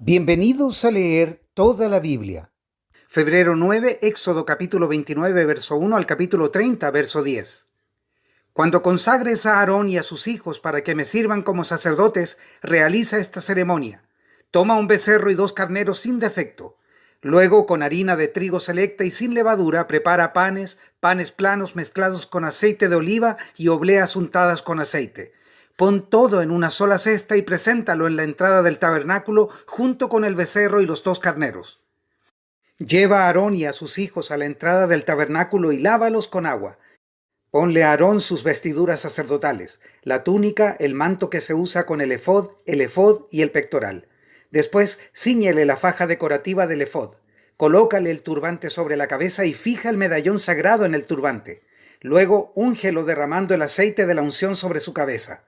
Bienvenidos a leer toda la Biblia. Febrero 9, Éxodo capítulo 29, verso 1 al capítulo 30, verso 10. Cuando consagres a Aarón y a sus hijos para que me sirvan como sacerdotes, realiza esta ceremonia. Toma un becerro y 2 carneros sin defecto. Luego, con harina de trigo selecta y sin levadura, prepara panes planos mezclados con aceite de oliva y obleas untadas con aceite. Pon todo en una sola cesta y preséntalo en la entrada del tabernáculo junto con el becerro y los 2 carneros. Lleva a Aarón y a sus hijos a la entrada del tabernáculo y lávalos con agua. Ponle a Aarón sus vestiduras sacerdotales, la túnica, el manto que se usa con el efod y el pectoral. Después, cíñele la faja decorativa del efod. Colócale el turbante sobre la cabeza y fija el medallón sagrado en el turbante. Luego, úngelo derramando el aceite de la unción sobre su cabeza.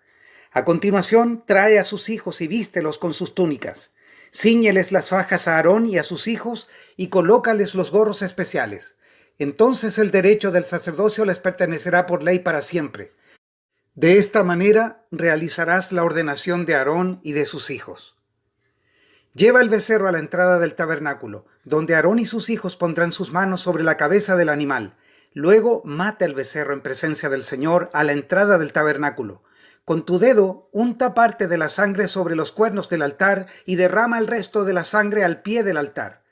A continuación, trae a sus hijos y vístelos con sus túnicas. Cíñeles las fajas a Aarón y a sus hijos y colócales los gorros especiales. Entonces el derecho del sacerdocio les pertenecerá por ley para siempre. De esta manera realizarás la ordenación de Aarón y de sus hijos. Lleva el becerro a la entrada del tabernáculo, donde Aarón y sus hijos pondrán sus manos sobre la cabeza del animal. Luego mata el becerro en presencia del Señor a la entrada del tabernáculo. Con tu dedo unta parte de la sangre sobre los cuernos del altar y derrama el resto de la sangre al pie del altar.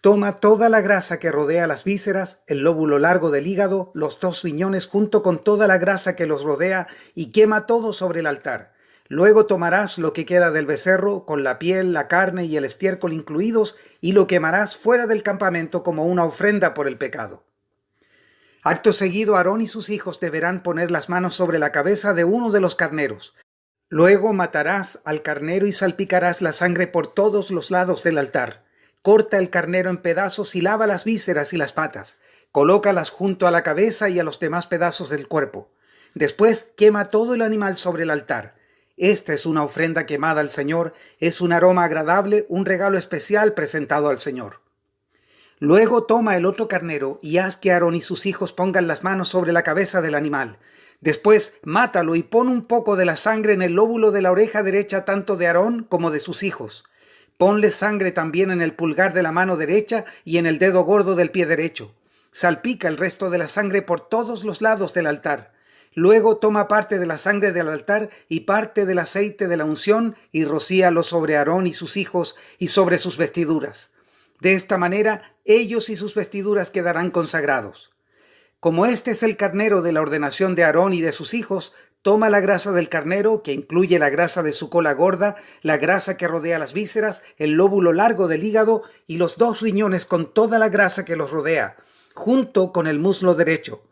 Toma toda la grasa que rodea las vísceras, el lóbulo largo del hígado, los 2 riñones junto con toda la grasa que los rodea y quema todo sobre el altar. Luego tomarás lo que queda del becerro, con la piel, la carne y el estiércol incluidos, y lo quemarás fuera del campamento como una ofrenda por el pecado. Acto seguido, Aarón y sus hijos deberán poner las manos sobre la cabeza de uno de los carneros. Luego matarás al carnero y salpicarás la sangre por todos los lados del altar. Corta el carnero en pedazos y lava las vísceras y las patas. Colócalas junto a la cabeza y a los demás pedazos del cuerpo. Después quema todo el animal sobre el altar. Esta es una ofrenda quemada al Señor, es un aroma agradable, un regalo especial presentado al Señor. Luego toma el otro carnero y haz que Aarón y sus hijos pongan las manos sobre la cabeza del animal. Después mátalo y pon un poco de la sangre en el lóbulo de la oreja derecha tanto de Aarón como de sus hijos. Ponle sangre también en el pulgar de la mano derecha y en el dedo gordo del pie derecho. Salpica el resto de la sangre por todos los lados del altar. Luego toma parte de la sangre del altar y parte del aceite de la unción y rocíalo sobre Aarón y sus hijos y sobre sus vestiduras. De esta manera, ellos y sus vestiduras quedarán consagrados. Como este es el carnero de la ordenación de Aarón y de sus hijos, toma la grasa del carnero, que incluye la grasa de su cola gorda, la grasa que rodea las vísceras, el lóbulo largo del hígado y los 2 riñones con toda la grasa que los rodea, junto con el muslo derecho.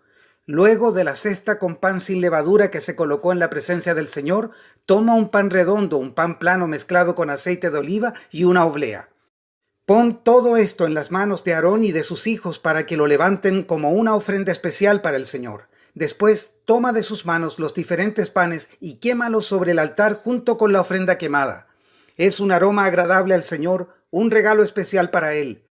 Luego de la cesta con pan sin levadura que se colocó en la presencia del Señor, toma un pan redondo, un pan plano mezclado con aceite de oliva y una oblea. Pon todo esto en las manos de Aarón y de sus hijos para que lo levanten como una ofrenda especial para el Señor. Después toma de sus manos los diferentes panes y quémalos sobre el altar junto con la ofrenda quemada. Es un aroma agradable al Señor, un regalo especial para Él.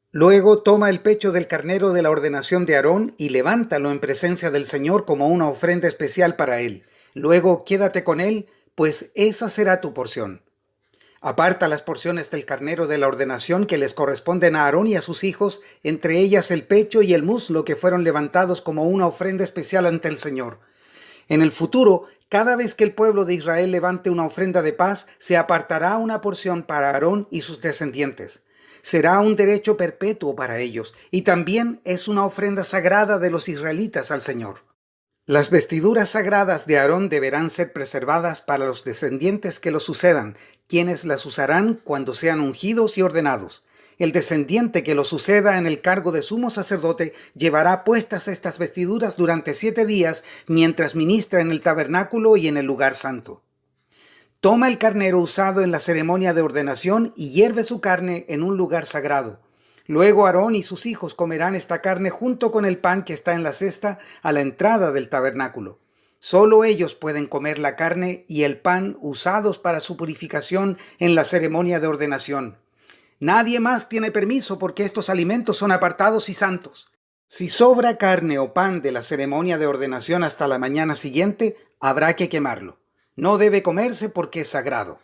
Luego toma el pecho del carnero de la ordenación de Aarón y levántalo en presencia del Señor como una ofrenda especial para Él. Luego quédate con Él, pues esa será tu porción. Aparta las porciones del carnero de la ordenación que les corresponden a Aarón y a sus hijos, entre ellas el pecho y el muslo que fueron levantados como una ofrenda especial ante el Señor. En el futuro, cada vez que el pueblo de Israel levante una ofrenda de paz, se apartará una porción para Aarón y sus descendientes. Será un derecho perpetuo para ellos, y también es una ofrenda sagrada de los israelitas al Señor. Las vestiduras sagradas de Aarón deberán ser preservadas para los descendientes que los sucedan, quienes las usarán cuando sean ungidos y ordenados. El descendiente que lo suceda en el cargo de sumo sacerdote llevará puestas estas vestiduras durante 7 días mientras ministra en el tabernáculo y en el lugar santo. Toma el carnero usado en la ceremonia de ordenación y hierve su carne en un lugar sagrado. Luego Aarón y sus hijos comerán esta carne junto con el pan que está en la cesta a la entrada del tabernáculo. Solo ellos pueden comer la carne y el pan usados para su purificación en la ceremonia de ordenación. Nadie más tiene permiso porque estos alimentos son apartados y santos. Si sobra carne o pan de la ceremonia de ordenación hasta la mañana siguiente, habrá que quemarlo. No debe comerse porque es sagrado.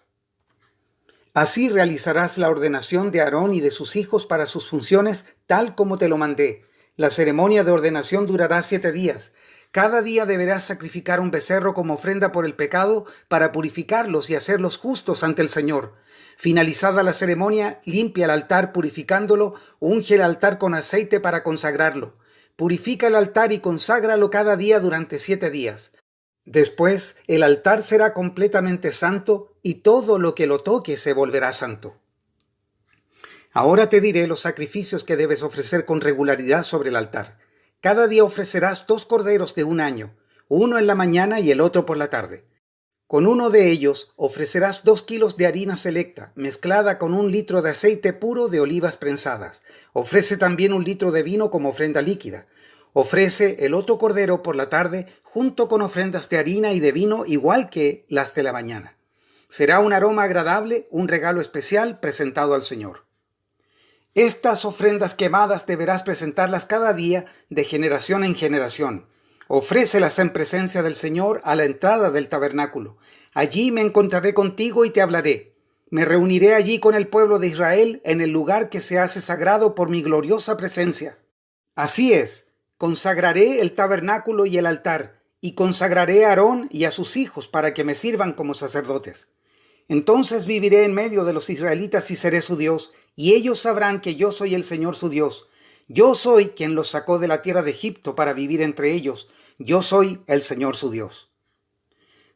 Así realizarás la ordenación de Aarón y de sus hijos para sus funciones, tal como te lo mandé. La ceremonia de ordenación durará 7 días. Cada día deberás sacrificar un becerro como ofrenda por el pecado para purificarlos y hacerlos justos ante el Señor. Finalizada la ceremonia, limpia el altar purificándolo, unge el altar con aceite para consagrarlo. Purifica el altar y conságralo cada día durante 7 días. Después, el altar será completamente santo y todo lo que lo toque se volverá santo. Ahora te diré los sacrificios que debes ofrecer con regularidad sobre el altar. Cada día ofrecerás 2 corderos de un año, uno en la mañana y el otro por la tarde. Con uno de ellos ofrecerás 2 kilos de harina selecta, mezclada con 1 litro de aceite puro de olivas prensadas. Ofrece también 1 litro de vino como ofrenda líquida. Ofrece el otro cordero por la tarde junto con ofrendas de harina y de vino igual que las de la mañana. Será un aroma agradable, un regalo especial presentado al Señor. Estas ofrendas quemadas deberás presentarlas cada día de generación en generación. Ofrécelas en presencia del Señor a la entrada del tabernáculo. Allí me encontraré contigo y te hablaré. Me reuniré allí con el pueblo de Israel en el lugar que se hace sagrado por mi gloriosa presencia. Así es, consagraré el tabernáculo y el altar, y consagraré a Aarón y a sus hijos para que me sirvan como sacerdotes. Entonces viviré en medio de los israelitas y seré su Dios, y ellos sabrán que yo soy el Señor su Dios. Yo soy quien los sacó de la tierra de Egipto para vivir entre ellos. Yo soy el Señor su Dios.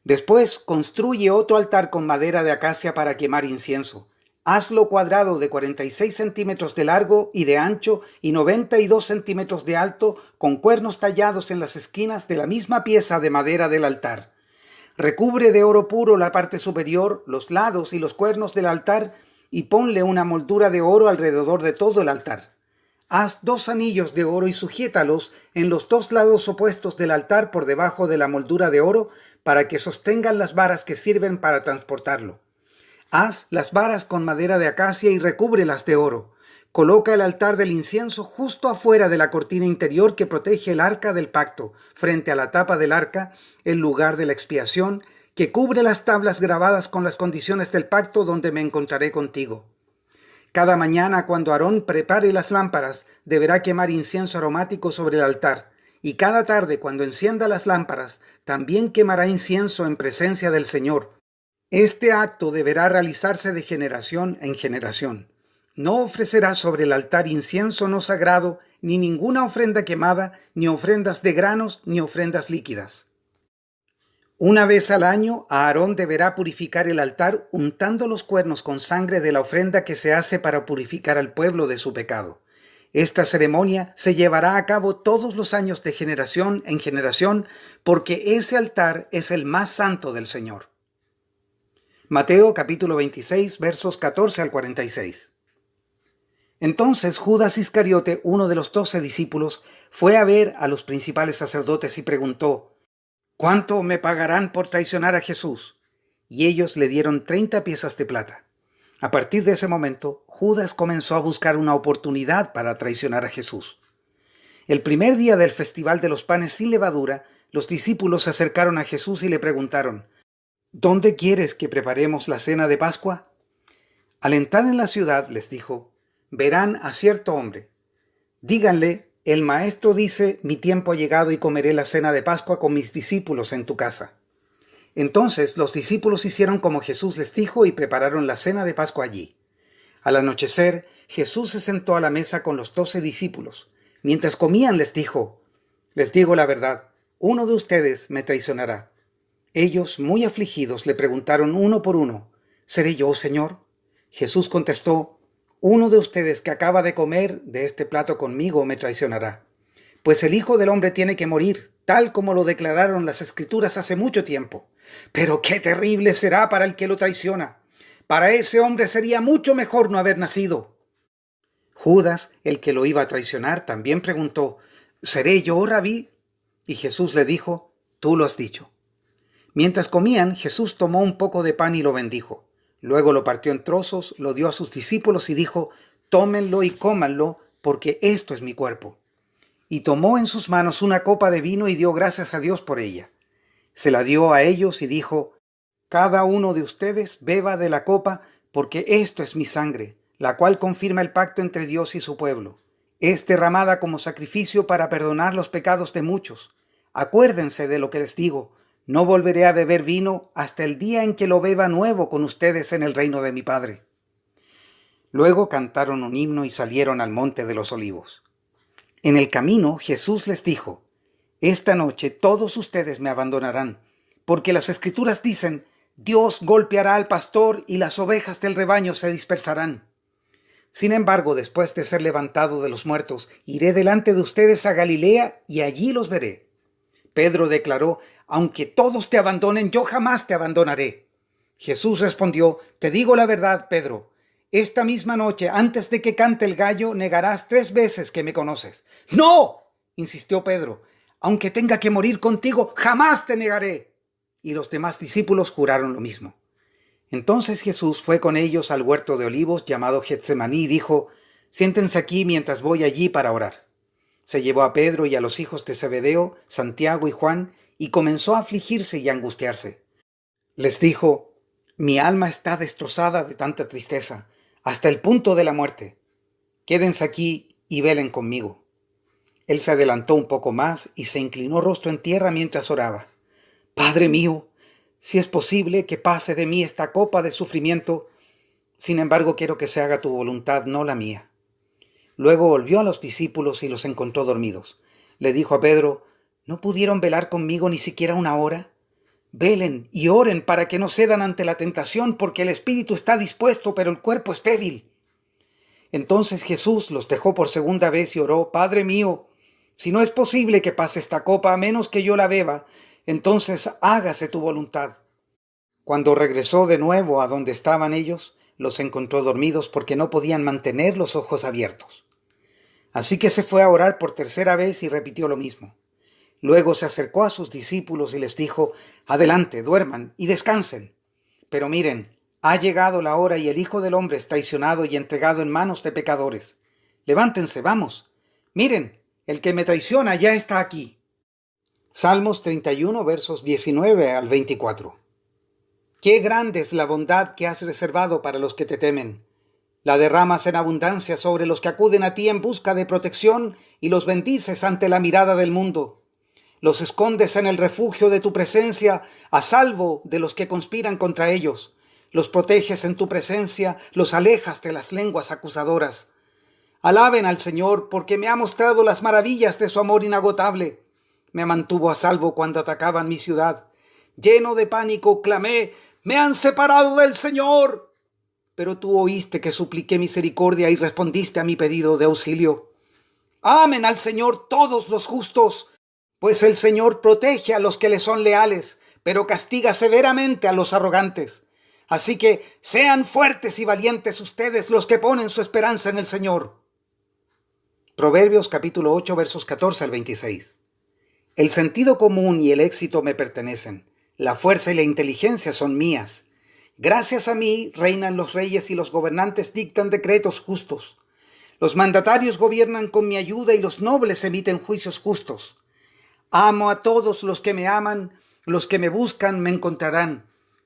Después construye otro altar con madera de acacia para quemar incienso. Hazlo cuadrado de 46 centímetros de largo y de ancho y 92 centímetros de alto, con cuernos tallados en las esquinas de la misma pieza de madera del altar. Recubre de oro puro la parte superior, los lados y los cuernos del altar y ponle una moldura de oro alrededor de todo el altar. Haz 2 anillos de oro y sujétalos en los 2 lados opuestos del altar por debajo de la moldura de oro para que sostengan las varas que sirven para transportarlo. Haz las varas con madera de acacia y recúbrelas de oro. Coloca el altar del incienso justo afuera de la cortina interior que protege el arca del pacto, frente a la tapa del arca, el lugar de la expiación, que cubre las tablas grabadas con las condiciones del pacto donde me encontraré contigo. Cada mañana cuando Aarón prepare las lámparas, deberá quemar incienso aromático sobre el altar, y cada tarde cuando encienda las lámparas, también quemará incienso en presencia del Señor. Este acto deberá realizarse de generación en generación. No ofrecerá sobre el altar incienso no sagrado, ni ninguna ofrenda quemada, ni ofrendas de granos, ni ofrendas líquidas. Una vez al año, Aarón deberá purificar el altar untando los cuernos con sangre de la ofrenda que se hace para purificar al pueblo de su pecado. Esta ceremonia se llevará a cabo todos los años de generación en generación, porque ese altar es el más santo del Señor. Mateo capítulo 26, versos 14 al 46. Entonces Judas Iscariote, uno de los 12 discípulos, fue a ver a los principales sacerdotes y preguntó: ¿cuánto me pagarán por traicionar a Jesús? Y ellos le dieron 30 piezas de plata. A partir de ese momento, Judas comenzó a buscar una oportunidad para traicionar a Jesús. El primer día del festival de los panes sin levadura, los discípulos se acercaron a Jesús y le preguntaron: ¿dónde quieres que preparemos la cena de Pascua? Al entrar en la ciudad, les dijo, verán a cierto hombre. Díganle: el maestro dice, mi tiempo ha llegado y comeré la cena de Pascua con mis discípulos en tu casa. Entonces los discípulos hicieron como Jesús les dijo y prepararon la cena de Pascua allí. Al anochecer, Jesús se sentó a la mesa con los 12 discípulos. Mientras comían les dijo: les digo la verdad, uno de ustedes me traicionará. Ellos, muy afligidos, le preguntaron uno por uno: ¿seré yo, Señor? Jesús contestó: uno de ustedes que acaba de comer de este plato conmigo me traicionará. Pues el Hijo del Hombre tiene que morir, tal como lo declararon las Escrituras hace mucho tiempo. Pero qué terrible será para el que lo traiciona. Para ese hombre sería mucho mejor no haber nacido. Judas, el que lo iba a traicionar, también preguntó: ¿seré yo, Rabí? Y Jesús le dijo: tú lo has dicho. Mientras comían, Jesús tomó un poco de pan y lo bendijo. Luego lo partió en trozos, lo dio a sus discípulos y dijo: tómenlo y cómanlo, porque esto es mi cuerpo. Y tomó en sus manos una copa de vino y dio gracias a Dios por ella. Se la dio a ellos y dijo: cada uno de ustedes beba de la copa, porque esto es mi sangre, la cual confirma el pacto entre Dios y su pueblo. Es derramada como sacrificio para perdonar los pecados de muchos. Acuérdense de lo que les digo. No volveré a beber vino hasta el día en que lo beba nuevo con ustedes en el reino de mi Padre. Luego cantaron un himno y salieron al monte de los olivos. En el camino Jesús les dijo: esta noche todos ustedes me abandonarán, porque las Escrituras dicen: Dios golpeará al pastor y las ovejas del rebaño se dispersarán. Sin embargo, después de ser levantado de los muertos, iré delante de ustedes a Galilea y allí los veré. Pedro declaró: aunque todos te abandonen, yo jamás te abandonaré. Jesús respondió: te digo la verdad, Pedro. Esta misma noche, antes de que cante el gallo, negarás 3 veces que me conoces. ¡No!, insistió Pedro. Aunque tenga que morir contigo, jamás te negaré. Y los demás discípulos juraron lo mismo. Entonces Jesús fue con ellos al huerto de olivos llamado Getsemaní y dijo: siéntense aquí mientras voy allí para orar. Se llevó a Pedro y a los hijos de Zebedeo, Santiago y Juan, y comenzó a afligirse y a angustiarse. Les dijo: mi alma está destrozada de tanta tristeza, hasta el punto de la muerte. Quédense aquí y velen conmigo. Él se adelantó un poco más y se inclinó rostro en tierra mientras oraba. Padre mío, si es posible que pase de mí esta copa de sufrimiento, sin embargo quiero que se haga tu voluntad, no la mía. Luego volvió a los discípulos y los encontró dormidos. Le dijo a Pedro: ¿no pudieron velar conmigo ni siquiera 1 hora? Velen y oren para que no cedan ante la tentación, porque el espíritu está dispuesto, pero el cuerpo es débil. Entonces Jesús los dejó por segunda vez y oró: Padre mío, si no es posible que pase esta copa a menos que yo la beba, entonces hágase tu voluntad. Cuando regresó de nuevo a donde estaban ellos, los encontró dormidos porque no podían mantener los ojos abiertos. Así que se fue a orar por 3.ª vez y repitió lo mismo. Luego se acercó a sus discípulos y les dijo: adelante, duerman y descansen. Pero miren, ha llegado la hora y el Hijo del Hombre es traicionado y entregado en manos de pecadores. Levántense, vamos. Miren, el que me traiciona ya está aquí. Salmos 31, versos 19 al 24. Qué grande es la bondad que has reservado para los que te temen. La derramas en abundancia sobre los que acuden a ti en busca de protección y los bendices ante la mirada del mundo. Los escondes en el refugio de tu presencia, a salvo de los que conspiran contra ellos. Los proteges en tu presencia, los alejas de las lenguas acusadoras. Alaben al Señor, porque me ha mostrado las maravillas de su amor inagotable. Me mantuvo a salvo cuando atacaban mi ciudad. Lleno de pánico, clamé: ¡me han separado del Señor! Pero tú oíste que supliqué misericordia y respondiste a mi pedido de auxilio. Amen al Señor todos los justos, pues el Señor protege a los que le son leales, pero castiga severamente a los arrogantes. Así que sean fuertes y valientes ustedes los que ponen su esperanza en el Señor. Proverbios capítulo 8, versos 14 al 26. El sentido común y el éxito me pertenecen. La fuerza y la inteligencia son mías. Gracias a mí reinan los reyes y los gobernantes dictan decretos justos. Los mandatarios gobiernan con mi ayuda y los nobles emiten juicios justos. Amo a todos los que me aman, los que me buscan me encontrarán.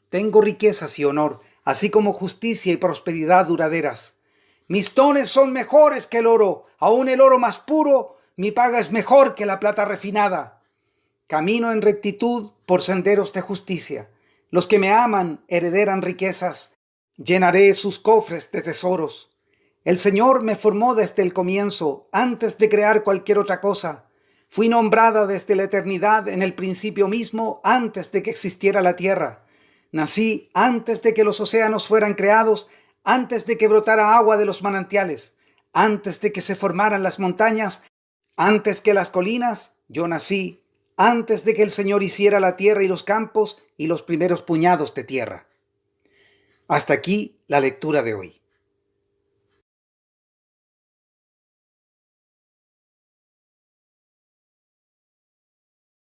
Tengo riquezas y honor, así como justicia y prosperidad duraderas. Mis dones son mejores que el oro, aún el oro más puro, mi paga es mejor que la plata refinada. Camino en rectitud por senderos de justicia. Los que me aman herederan riquezas. Llenaré sus cofres de tesoros. El Señor me formó desde el comienzo, antes de crear cualquier otra cosa. Fui nombrada desde la eternidad, en el principio mismo, antes de que existiera la tierra. Nací antes de que los océanos fueran creados, antes de que brotara agua de los manantiales, antes de que se formaran las montañas, antes que las colinas, yo nací. Antes de que el Señor hiciera la tierra y los campos y los primeros puñados de tierra. Hasta aquí la lectura de hoy.